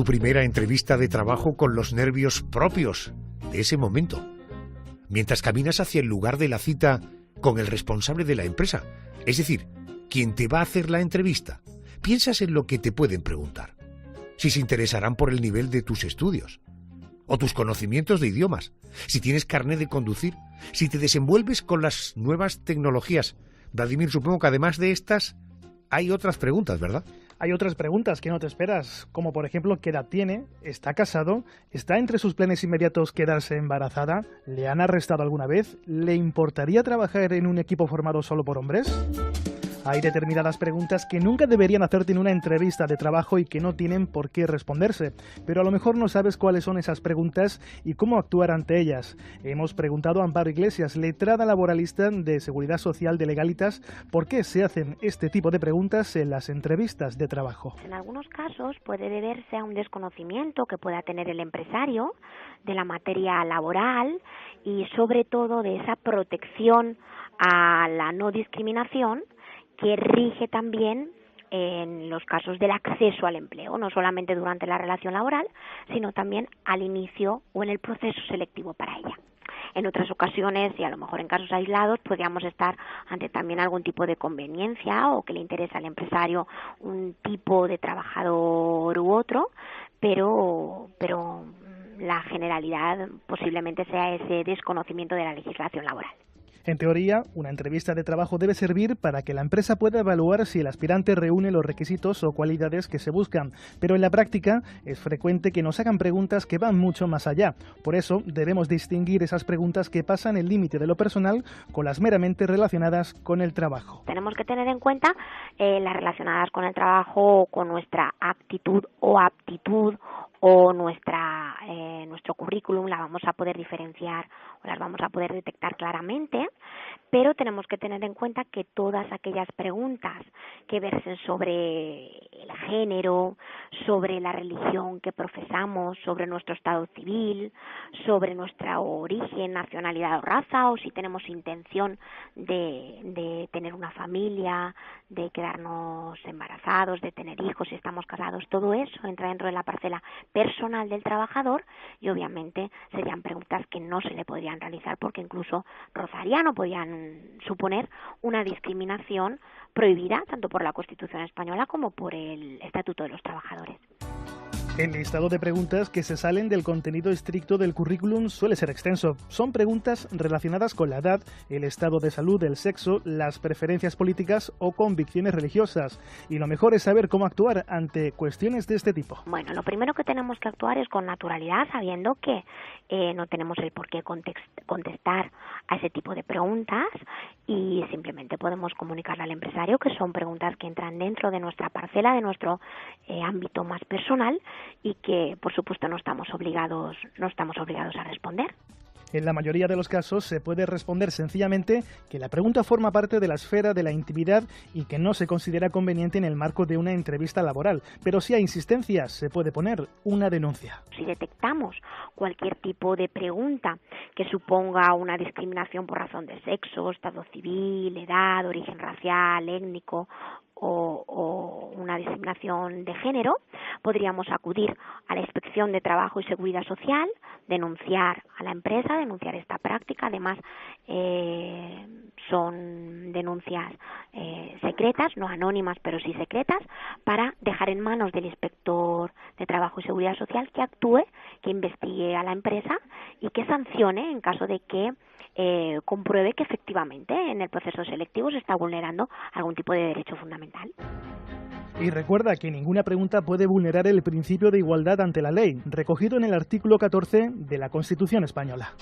Tu primera entrevista de trabajo con los nervios propios de ese momento, mientras caminas hacia el lugar de la cita con el responsable de la empresa, es decir, quien te va a hacer la entrevista. Piensas en lo que te pueden preguntar, si se interesarán por el nivel de tus estudios o tus conocimientos de idiomas, si tienes carné de conducir, si te desenvuelves con las nuevas tecnologías. Vladimir, supongo que además de estas hay otras preguntas, ¿verdad? Hay otras preguntas que no te esperas, como por ejemplo, ¿qué edad tiene? ¿Está casado? ¿Está entre sus planes inmediatos quedarse embarazada? ¿Le han arrestado alguna vez? ¿Le importaría trabajar en un equipo formado solo por hombres? Hay determinadas preguntas que nunca deberían hacerte en una entrevista de trabajo y que no tienen por qué responderse, pero a lo mejor no sabes cuáles son esas preguntas y cómo actuar ante ellas. Hemos preguntado a Amparo Iglesias, letrada laboralista de Seguridad Social de Legalitas, por qué se hacen este tipo de preguntas en las entrevistas de trabajo. En algunos casos puede deberse a un desconocimiento que pueda tener el empresario de la materia laboral y sobre todo de esa protección a la no discriminación que rige también en los casos del acceso al empleo, no solamente durante la relación laboral, sino también al inicio o en el proceso selectivo para ella. En otras ocasiones, y a lo mejor en casos aislados, podríamos estar ante también algún tipo de conveniencia o que le interesa al empresario un tipo de trabajador u otro, pero la generalidad posiblemente sea ese desconocimiento de la legislación laboral. En teoría, una entrevista de trabajo debe servir para que la empresa pueda evaluar si el aspirante reúne los requisitos o cualidades que se buscan, pero en la práctica es frecuente que nos hagan preguntas que van mucho más allá. Por eso, debemos distinguir esas preguntas que pasan el límite de lo personal con las meramente relacionadas con el trabajo. Tenemos que tener en cuenta las relacionadas con el trabajo, con nuestra actitud o aptitud o nuestro currículum, la vamos a poder diferenciar o las vamos a poder detectar claramente, pero tenemos que tener en cuenta que todas aquellas preguntas que versen sobre el género, sobre la religión que profesamos, sobre nuestro estado civil, sobre nuestro origen, nacionalidad o raza, o si tenemos intención de tener una familia, de quedarnos embarazados, de tener hijos, si estamos casados, todo eso entra dentro de la parcela personal del trabajador y obviamente serían preguntas que no se le podrían realizar porque incluso rozarían o podrían suponer una discriminación prohibida tanto por la Constitución española como por el Estatuto de los Trabajadores. El listado de preguntas que se salen del contenido estricto del currículum suele ser extenso. Son preguntas relacionadas con la edad, el estado de salud, el sexo, las preferencias políticas o convicciones religiosas. Y lo mejor es saber cómo actuar ante cuestiones de este tipo. Bueno, lo primero que tenemos que actuar es con naturalidad, sabiendo que no tenemos el por qué contestar a ese tipo de preguntas y simplemente podemos comunicarle al empresario que son preguntas que entran dentro de nuestra parcela, de nuestro ámbito más personal y que, por supuesto, no estamos obligados a responder. En la mayoría de los casos se puede responder sencillamente que la pregunta forma parte de la esfera de la intimidad y que no se considera conveniente en el marco de una entrevista laboral. Pero si hay insistencias, se puede poner una denuncia. Si detectamos cualquier tipo de pregunta que suponga una discriminación por razón de sexo, estado civil, edad, origen racial, étnico o una discriminación de género, podríamos acudir a la Inspección de Trabajo y Seguridad Social, denunciar a la empresa, denunciar esta práctica. Además, son denuncias secretas, no anónimas, pero sí secretas, para dejar en manos del Inspector de Trabajo y Seguridad Social que actúe, que investigue a la empresa y que sancione en caso de que compruebe que efectivamente en el proceso selectivo se está vulnerando algún tipo de derecho fundamental. Y recuerda que ninguna pregunta puede vulnerar el principio de igualdad ante la ley, recogido en el artículo 14 de la Constitución española.